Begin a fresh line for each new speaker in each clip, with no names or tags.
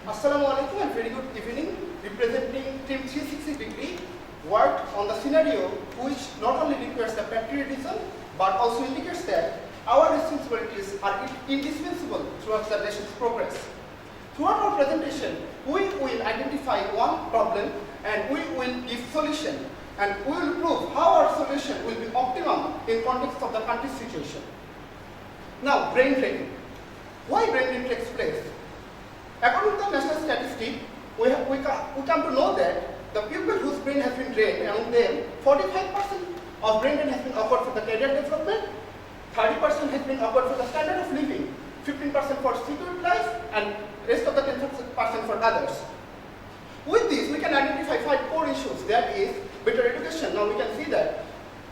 Assalamu alaikum and very good evening. Representing Team 360-degree worked on the scenario which not only requires the patriotism but also indicates that our responsibilities are indispensable towards the nation's progress. Throughout our presentation, we will identify one problem and we will give solution, and we will prove how our solution will be optimum in context of the country's situation. Now, brain drain. Why brain drain takes place? According to the national statistic, we come to know that the people whose brain has been drained, among them, 45% of brain drain has been occurred for the career development, 30% has been occurred for the standard of living, 15% for secured life, and rest of the 10% for others. With this, we can identify 5 core issues, that is, better education. Now we can see that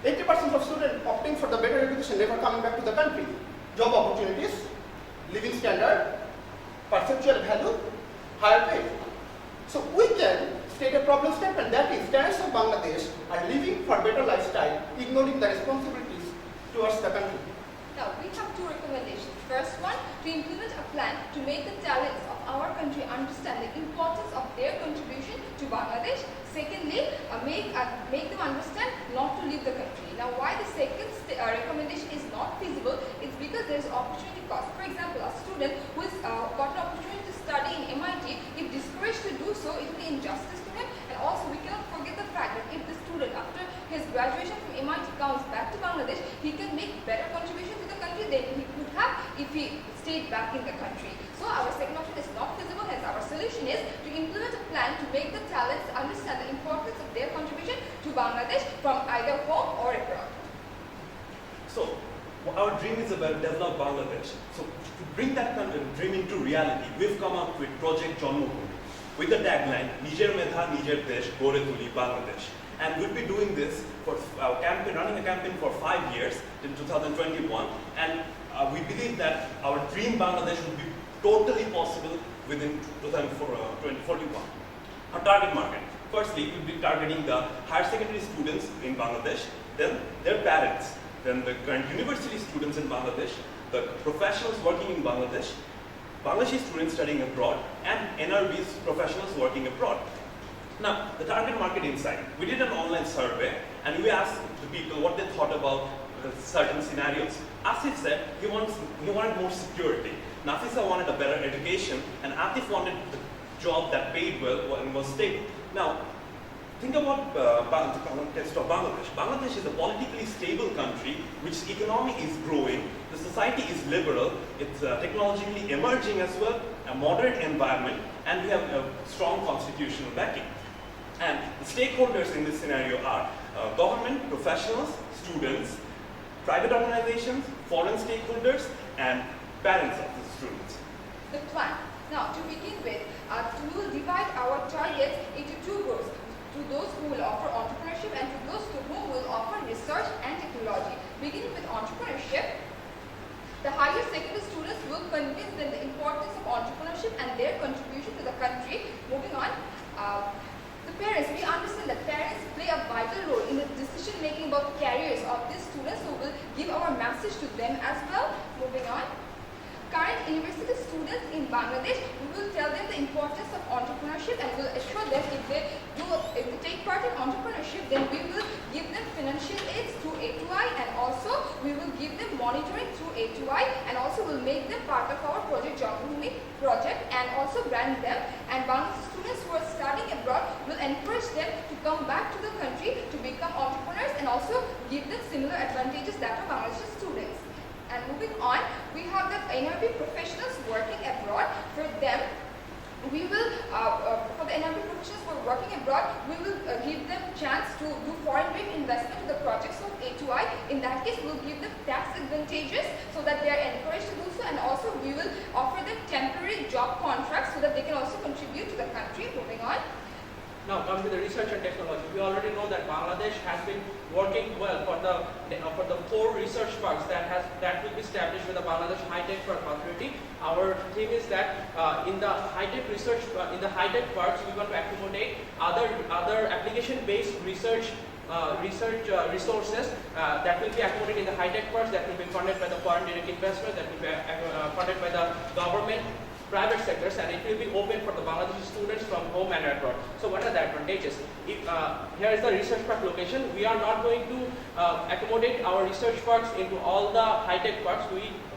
80% of students opting for the better education never coming back to the country. Job opportunities, living standard, perceptual value, higher pay. So we can state a problem statement, that is, parents of Bangladesh are living for better lifestyle, ignoring the responsibilities towards the country.
Now, we have 2 recommendations. First one, to implement a plan to make the talents of our country understand the importance of their contribution to Bangladesh. Secondly, make them understand not to leave the country. Now, why the second recommendation is not feasible, it's because there is opportunity cost. For example, a student who has got an opportunity to study in MIT, if discouraged to do so, it will be injustice to him. And also, we cannot forget the fact that if the student, after his graduation from MIT, comes back to Bangladesh, he can make better contribution to the country than he could have if he stayed back in the country. So our second option is not feasible, hence our solution is to implement a plan to make the talents understand the importance of their contribution to Bangladesh from either home or abroad.
So our dream is about develop Bangladesh. So to bring that dream into reality, we've come up with Project Janmabhoomi with the tagline, Nijer Medha, Nijer Desh, Gore Tuli, Bangladesh. And we'll be doing this for running a campaign for 5 years till 2021. And we believe that our dream Bangladesh will be totally possible within 2041. Our target market. Firstly, we'll be targeting the higher secondary students in Bangladesh, then their parents, then the current university students in Bangladesh, the professionals working in Bangladesh, Bangladeshi students studying abroad, and NRB's professionals working abroad. Now, the target market insight. We did an online survey and we asked the people what they thought about certain scenarios. Asif said he wanted more security. Nafisa wanted a better education, and Atif wanted the job that paid well and was stable. Now, think about the context of Bangladesh. Bangladesh is a politically stable country which economy is growing, the society is liberal, it's technologically emerging as well, a moderate environment, and we have a strong constitutional backing. And the stakeholders in this scenario are government, professionals, students, private organizations, foreign stakeholders, and parents of the students.
The plan. Now, to begin with, we will divide our targets into 2 groups. To those who will offer entrepreneurship and to those to whom will offer research and technology. Beginning with entrepreneurship, the higher secondary students will convince them the importance of entrepreneurship and their contribution to the country. Moving on, the parents, we understand that parents play a vital role in the decision making about careers of these students, so we will give our message to them as well. Moving on, current university students in Bangladesh, we will tell them the importance of entrepreneurship and will assure them if they take part in entrepreneurship, then we will give them financial aids through A2I, and also we will give them monitoring through A2I, and also will make them part of our Project Janmabhoomi project and also brand them. And Bangladeshi students who are studying abroad will encourage them to come back to the country to become entrepreneurs and also give them similar advantages that of Bangladeshi students. And moving on, we have the NRB professionals working abroad. For them, we will, for the NRB professionals who are working abroad, we will give them chance to do foreign direct investment in the projects of A2I. In that case, we will give them tax advantages so that they are encouraged to do so, and also we will offer them temporary job contracts so that they can also contribute to the country. Moving on.
Now, coming to the research and technology, we already know that Bangladesh has been working well for the 4 research parks that will be established with the Bangladesh High Tech Park Authority. Our theme is that in the high tech research, in the high tech parks, we want to accommodate other application-based research resources that will be accommodated in the high tech parks, that will be funded by the foreign direct investment, that will be funded by the government. private sectors, and it will be open for the Bangladeshi students from home and abroad. So what are the advantages? If, here is the research park location. We are not going to accommodate our research parks into all the high-tech parks.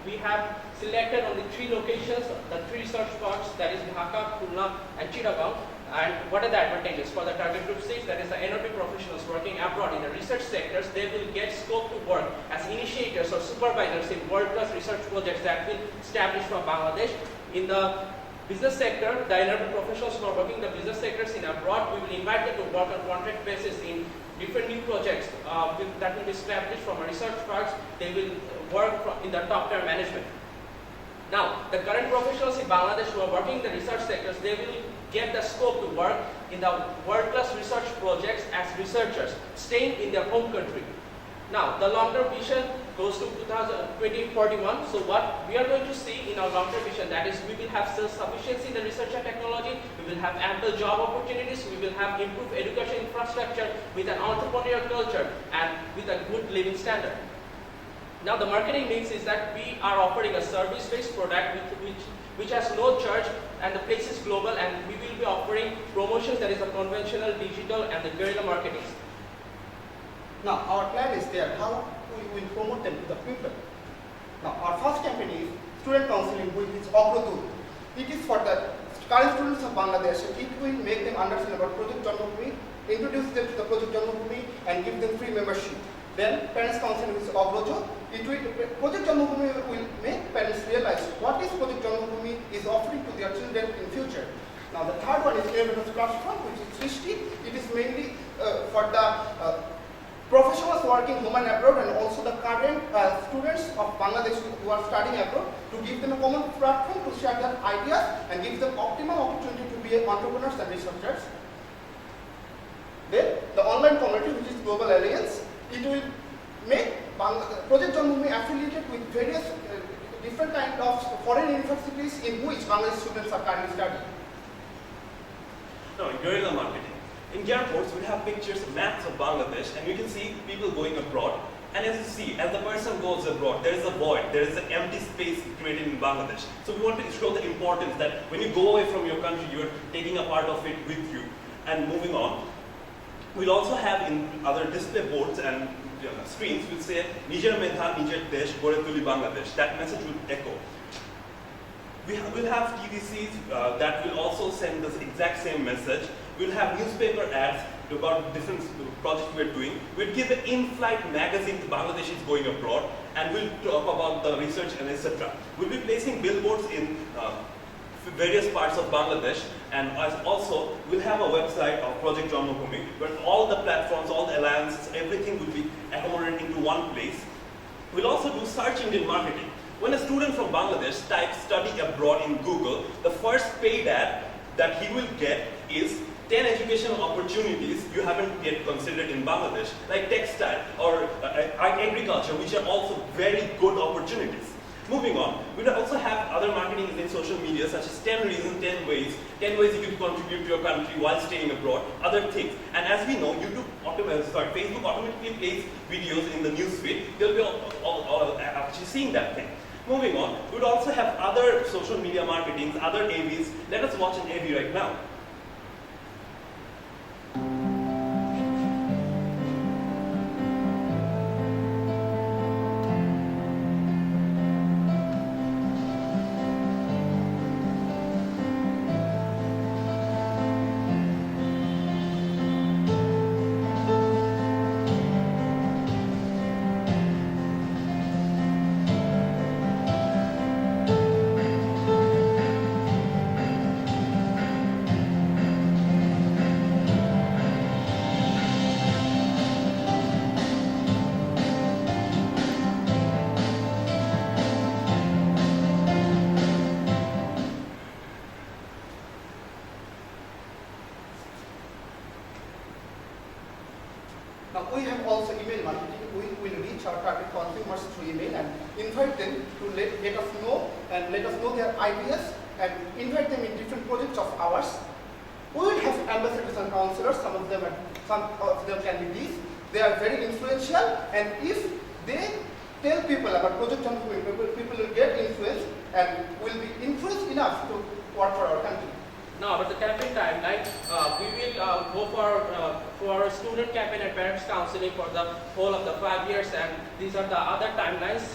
We have selected only 3 locations, the 3 research parks, that is Dhaka, Khulna and Chittagong. And what are the advantages? For the target group 6, that is the NLP professionals working abroad in the research sectors, they will get scope to work as initiators or supervisors in world-class research projects that will establish from Bangladesh. In the business sector, the NLP professionals who are working in the business sectors in abroad, we will invite them to work on contract basis in different new projects that will be established from our research parks. They will work in the top-tier management. Now, the current professionals in Bangladesh who are working in the research sectors, they will get the scope to work in the world-class research projects as researchers, staying in their home country. Now, the long-term vision goes to 2041. So what we are going to see in our long-term vision, that is, we will have self-sufficiency in the research and technology, we will have ample job opportunities, we will have improved education infrastructure with an entrepreneurial culture and with a good living standard. Now, the marketing mix is that we are offering a service-based product which has no charge, and the place is global, and we will be offering promotions that is a conventional, digital and the guerrilla marketing.
Now, our plan is there, how we will promote them to the people. Now, our first campaign is student counseling, which is Agrodut. It is for the current students of Bangladesh. It will make them understand about Project Janmabhoomi, introduce them to the Project Janmabhoomi and give them free membership. Then parents counseling is Agrojo. Project Janmabhoomi will make parents realize what is Project Janmabhoomi is offering to their children in future. Now the third one is Innovators Classroom, which is Srishti. It is mainly for the professionals working home and abroad, and also the current students of Bangladesh who are studying abroad, to give them a common platform to share their ideas and give them optimal opportunity to be entrepreneurs and researchers. Then the online community, which is Global Alliance, it will make Project Janmabhoomi affiliated with various different kind of foreign universities in which Bangladeshi students are currently studying.
Now, in guerrilla marketing, in airports we have pictures, maps of Bangladesh, and you can see people going abroad. And as you see, as the person goes abroad, there is a void, there is an empty space created in Bangladesh. So we want to show the importance that when you go away from your country, you are taking a part of it with you. And moving on, we'll also have in other display boards and screens, we'll say, Nijer Medha, Nijer Desh, Gore Tuli Bangladesh. That message will echo. We'll have TVCs that will also send this exact same message. We'll have newspaper ads about different projects we're doing. We'll give an in-flight magazine to Bangladeshis going abroad, and we'll talk about the research and etc. We'll be placing billboards in various parts of Bangladesh, and also we'll have a website of Project Janmabhoomi where all the platforms, all the alliances, everything will be accommodated into one place. We'll also do search engine marketing. When a student from Bangladesh types study abroad in Google, the first paid ad that he will get is 10 educational opportunities you haven't yet considered in Bangladesh, like textile or agriculture, which are also very good opportunities. Moving on, we will also have other marketing in social media, such as 10 reasons, 10 ways you can contribute to your country while staying abroad, other things. And as we know, Facebook automatically plays videos in the newsfeed. They'll be all actually seeing that thing. Moving on, we would also have other social media marketings, other AVs. Let us watch an AV right now.
Now we have also email marketing. We will reach our target consumers through email and invite them to let us know and let us know their ideas and invite them in different projects of ours. We will have ambassadors and counselors. Some of them can be these. They are very influential, and if they tell people about Project Janmabhoomi, people will get influenced. and will be influenced enough to work for our country.
Now, about the campaign timeline, we will go for a student campaign and parents counseling for the whole of the 5 years, and these are the other timelines.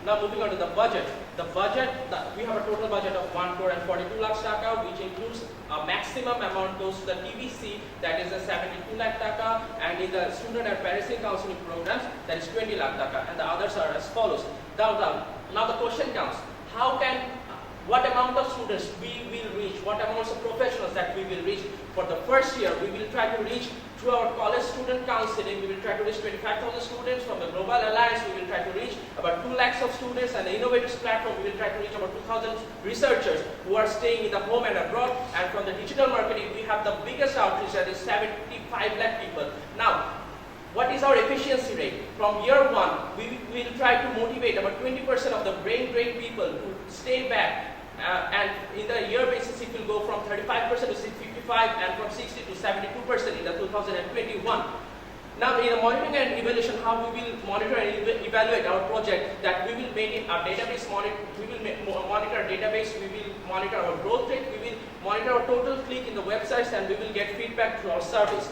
Now, moving on to the budget. The budget, we have a total budget of 1 crore and 42 lakhs taka, which includes a maximum amount goes to the TBC, that is a 72 lakh taka, and in the student and parenting counseling programs, that is 20 lakh taka, and the others are as follows. Now the question comes, what amount of students we will reach, what amounts of professionals that we will reach. For the first year, we will try to reach through our college student counseling, we will try to reach 25,000 students. From the Global Alliance, we will try to reach about 2 lakhs of students, and the Innovators platform, we will try to reach about 2,000 researchers who are staying in the home and abroad. And from the digital marketing, we have the biggest outreach, that is 75 lakh people. Now, what is our efficiency rate? From year 1, we will try to motivate about 20% of the brain drain people to stay back. And in the year basis, it will go from 35% to 55%, and from 60 to 72% in the 2021. Now, in the monitoring and evaluation, how we will monitor and evaluate our project, that we will maintain our database, we will monitor our database, we will monitor our growth rate, we will monitor our total click in the websites, and we will get feedback through our service.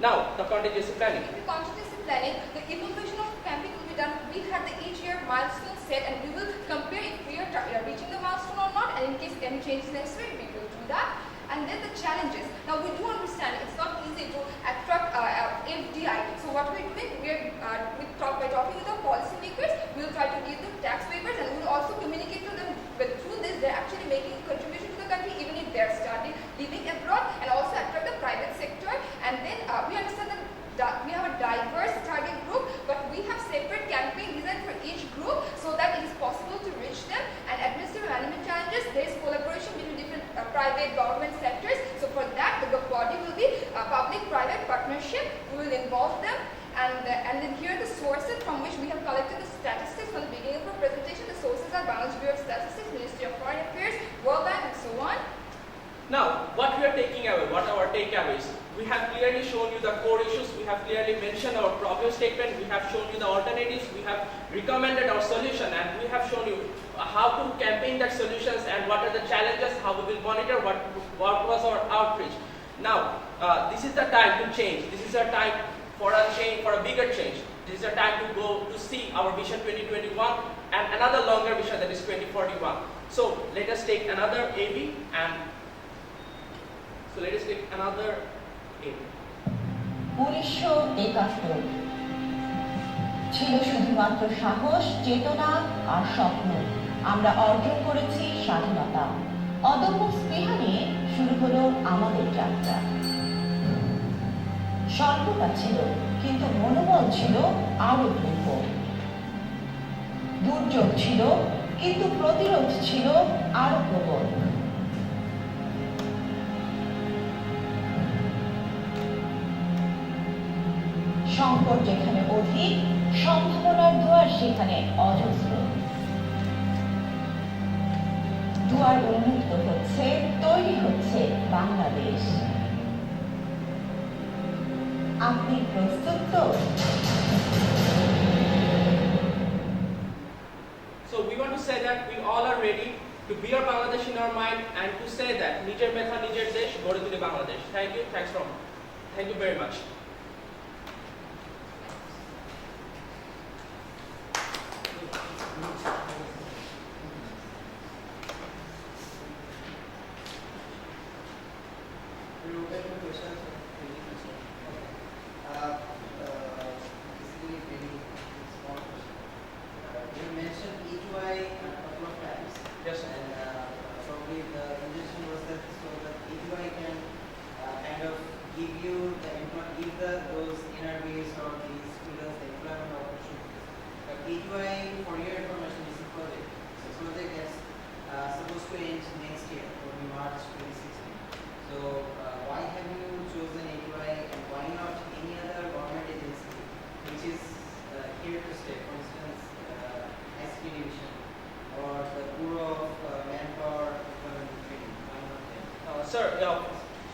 Now, the contingency planning.
In the contingency planning, the evaluation of campaign will be done. We have the each year milestone set, and we will compare if we are reaching the milestone or not, and in case any change is necessary, we will do that. And then the challenges. Now, we do understand it's not easy to attract FDI. So what we're doing, by talking with our policymakers, we will try to give them tax waivers, and we will also communicate to them. But through this, they're actually making a contribution to the country, even if they're living abroad, and also attract the private sector. And then we understand that we have a diverse target group, but we have separate campaign design for each group so that it is possible to reach them. And administrative management challenges, there is collaboration between different private government sectors. So for that, the body will be public-private partnership. We will involve them. And then here are the sources from which we have collected the statistics from the beginning of our presentation. The sources are Bangladesh Bureau of Statistics, Ministry of Foreign Affairs, World Bank, and so on.
Now, what we are taking away, what our takeaways? We have clearly shown you the core issues, we have clearly mentioned our problem statement, we have shown you the alternatives, we have recommended our solution, and we have shown you how to campaign that solutions and what are the challenges, how we will monitor, what was our outreach. Now, this is the time to change. This is a time for a change, for a bigger change. This is a time to go to see our Vision 2021 and another longer vision, that is 2041. So let us take another AB, and so let us take another AB.
1971 ছিল শুধুমাত্র সাহস, চেতনা আর স্বপ্ন। আমরা অর্জন করেছি স্বাধীনতা। অদম্য স্পৃহা নিয়ে শুরু হলো আমাদের যাত্রা। স্বল্পতা ছিল, কিন্তু মনোবল ছিল আরো প্রখর। দুর্যোগ ছিল, কিন্তু প্রতিরোধ ছিল আরো প্রবল। সংকট যেখানে অধিক, সম্ভাবনার দুয়ার সেখানে অজস্র। দুয়ার উন্মুক্ত হচ্ছে, তৈরি হচ্ছে বাংলাদেশ। আপনি প্রস্তুত তো?
So we want to say that we all are ready to bear Bangladesh in our mind and to say that Nijer Metha Nijer Desh গড়ে তুলে Bangladesh. Thank you. Thank you very much.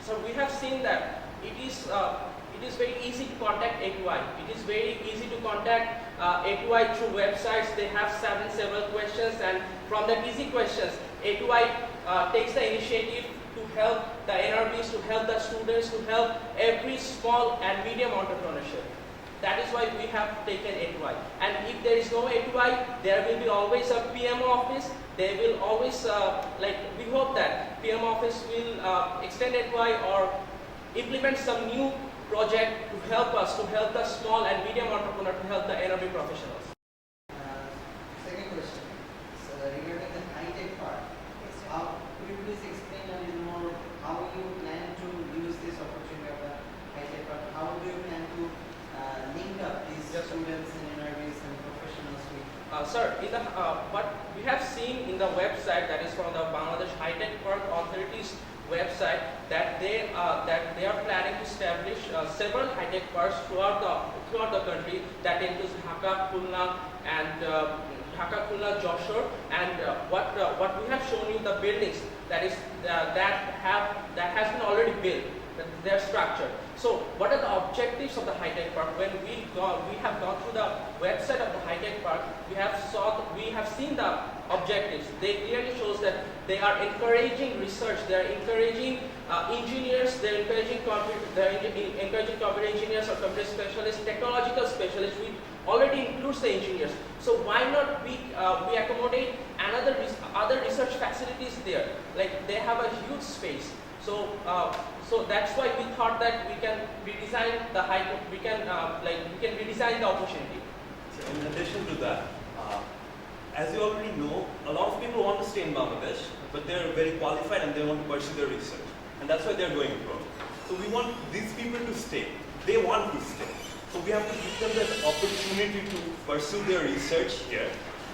Sir, we have seen that it is it is very easy to contact A2I. It is very easy to contact A2I through websites. They have several questions, and from that easy questions, A2I takes the initiative to help the NRBs, to help the students, to help every small and medium entrepreneurship. That is why we have taken A2I. And if there is no A2I, there will be always a PMO office. They will always, we hope that PMO office will extend A2I or implement some new project to help us, to help the small and medium entrepreneur, to help the NRB professionals.
Second question. So regarding the high-tech part, could you please explain a little more how you plan to use this opportunity of the high-tech part? How do you plan to link up these students and NRBs and professionals with?
Sir, in the, what we have seen in the website, that is from the Bangladesh High-Tech Park Authority's website, that they are planning to establish several high-tech parks throughout the country. That includes Dhaka, Khulna, and Dhaka, Khulna, Joshore, and what we have shown you, the buildings that has been already built, their structure. So, what are the objectives of the high-tech park? When we have gone through the website of the high-tech park, we have seen the objectives. They clearly shows that they are encouraging research. They are encouraging engineers. They are encouraging computer engineers or computer specialists, technological specialists, which already includes the engineers. So why not we accommodate other research facilities there? Like they have a huge space. So that's why we thought that we can redesign the redesign the opportunity.
So in addition to that, as you already know, a lot of people want to stay in Bangladesh, but they're very qualified and they want to pursue their research, and that's why they're going abroad. So we want these people to stay. They want to stay. So we have to give them the opportunity to pursue their research here,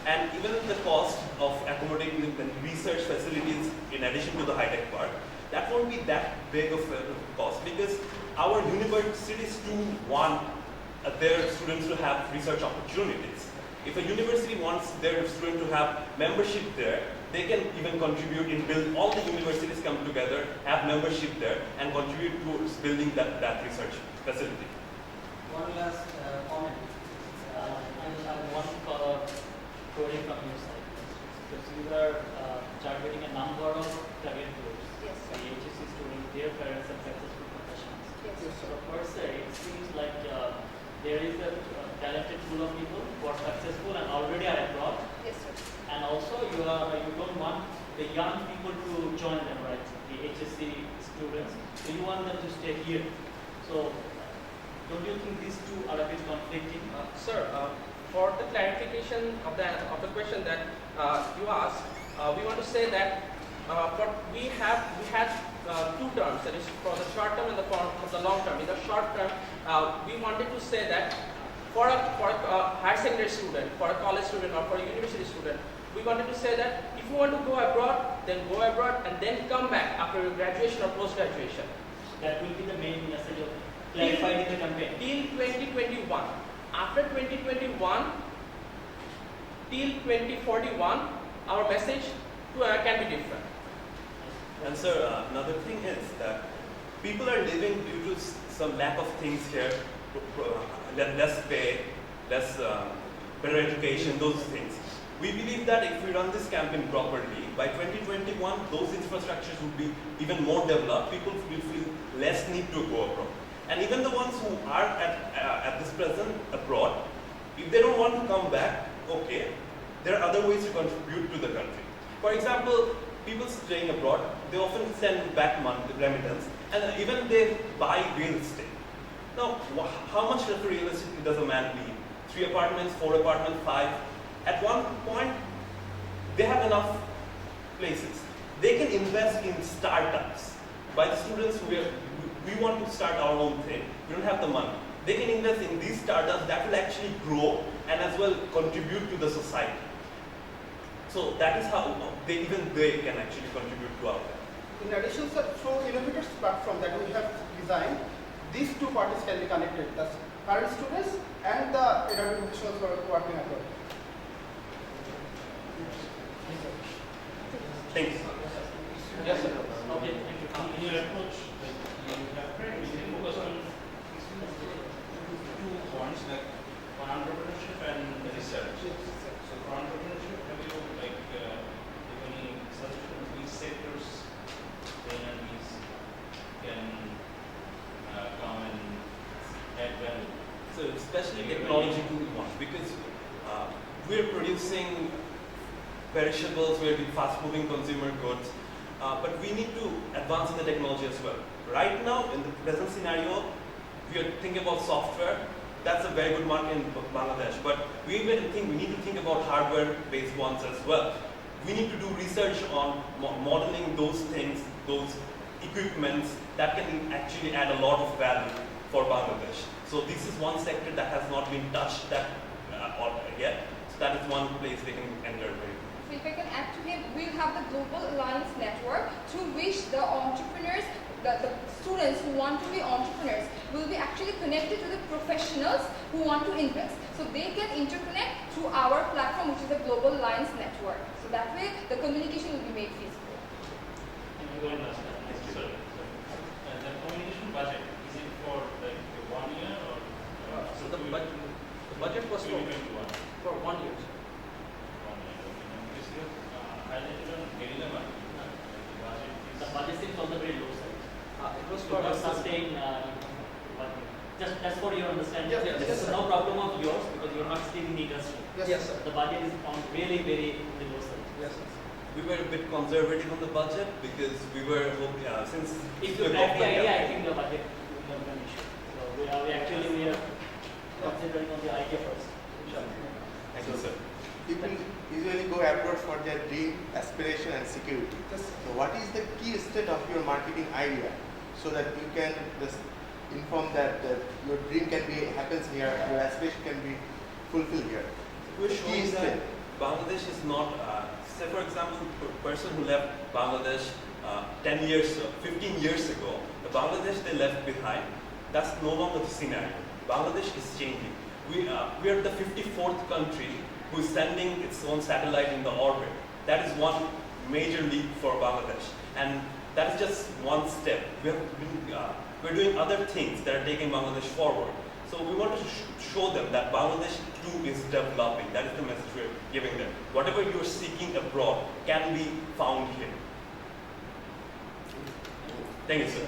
and even at the cost of accommodating the research facilities in addition to the high-tech park, that won't be that big of a cost, because our universities too want their students to have research opportunities. If a university wants their student to have membership there, they can even contribute in build. All the universities come together, have membership there, and contribute towards building that research facility.
One last comment.
I will have one query from your side. Because you are targeting a number of career goals.
Yes.
The HSC students, their parents, and successful professionals.
Yes.
So per se, it seems like there is a talented pool of people who are successful and already are abroad.
Yes, sir.
And also you don't want the young people to join them, right? The HSC students. So you want them to stay here. So don't you think these two are a bit conflicting?
Sir, for the clarification of the question that you asked, we want to say that we had two terms, that is for the short term and for the long term. In the short term, we wanted to say that for a higher secondary student, for a college student, or for a university student, we wanted to say that if you want to go abroad, then go abroad and then come back after your graduation or post-graduation.
That will be the main message of clarified in the campaign.
Till 2021. After 2021, till 2041, our message can be different.
And sir, another thing is that people are living due to some lack of things here, less pay, less better education, those things. We believe that if we run this campaign properly, by 2021, those infrastructures would be even more developed. People will feel less need to go abroad. And even the ones who are at this present abroad, if they don't want to come back, okay, there are other ways to contribute to the country. For example, people staying abroad, they often send back money, remittance, and even they buy real estate. Now, how much of real estate does a man need? 3 apartments, 4 apartments, 5? At one point, they have enough places. They can invest in startups. By the students, we want to start our own thing. We don't have the money. They can invest in these startups that will actually grow and as well contribute to the society. So that is how they can actually contribute to our life.
In addition, sir, through innovators platform that we have designed, these two parties can be connected, the current students and the NRB professionals who are working abroad.
Thanks.
Yes, sir.
Okay, thank you.
In your approach, you have focus on two points, like for entrepreneurship and research. So for entrepreneurship, have you like give any suggestions which sectors then these can come and add value?
So especially technological ones, because we're producing perishables, we're doing fast-moving consumer goods, but we need to advance in the technology as well. Right now, in the present scenario, we are thinking about software. That's a very good market in Bangladesh, but we need to think about hardware-based ones as well. We need to do research on modeling those things, those equipments that can actually add a lot of value for Bangladesh. So this is one sector that has not been touched yet. So that is one place they can enter.
So if I can add to him, we'll have the Global Alliance Network through which the entrepreneurs, the students who want to be entrepreneurs will be actually connected to the professionals who want to invest. So they can interconnect through our platform, which is the Global Alliance Network. So that way the communication will be made feasible.
Sorry. The communication budget, is it for like 1 year or?
So the budget was for 1 year.
The budget seems on the very low side.
It was
To
for
not sustain just for your understanding.
Yes, yes,
This is
sir.
no problem of yours because you're not still in the industry.
Yes, sir.
The budget is on really very the low side.
Yes, sir.
We were a bit conservative on the budget because we were hoping, since
If
the
you have the
government-
idea, I think the budget will not be an issue. So we are considering on the idea first.
Thank you, sir.
People usually go abroad for their dream, aspiration and security. So what is the key state of your marketing idea so that you can just inform that your dream happens here, your aspiration can be fulfilled here?
We're
Key
showing that
state.
Bangladesh is not, say for example, a person who left Bangladesh 10 years, 15 years ago, the Bangladesh they left behind, that's no longer the scenario. Bangladesh is changing. We are the 54th country who is sending its own satellite in the orbit. That is one major leap for Bangladesh. And that is just one step. We're doing other things that are taking Bangladesh forward. So we want to show them that Bangladesh too is developing. That is the message we're giving them. Whatever you're seeking abroad can be found here. Thank you, sir.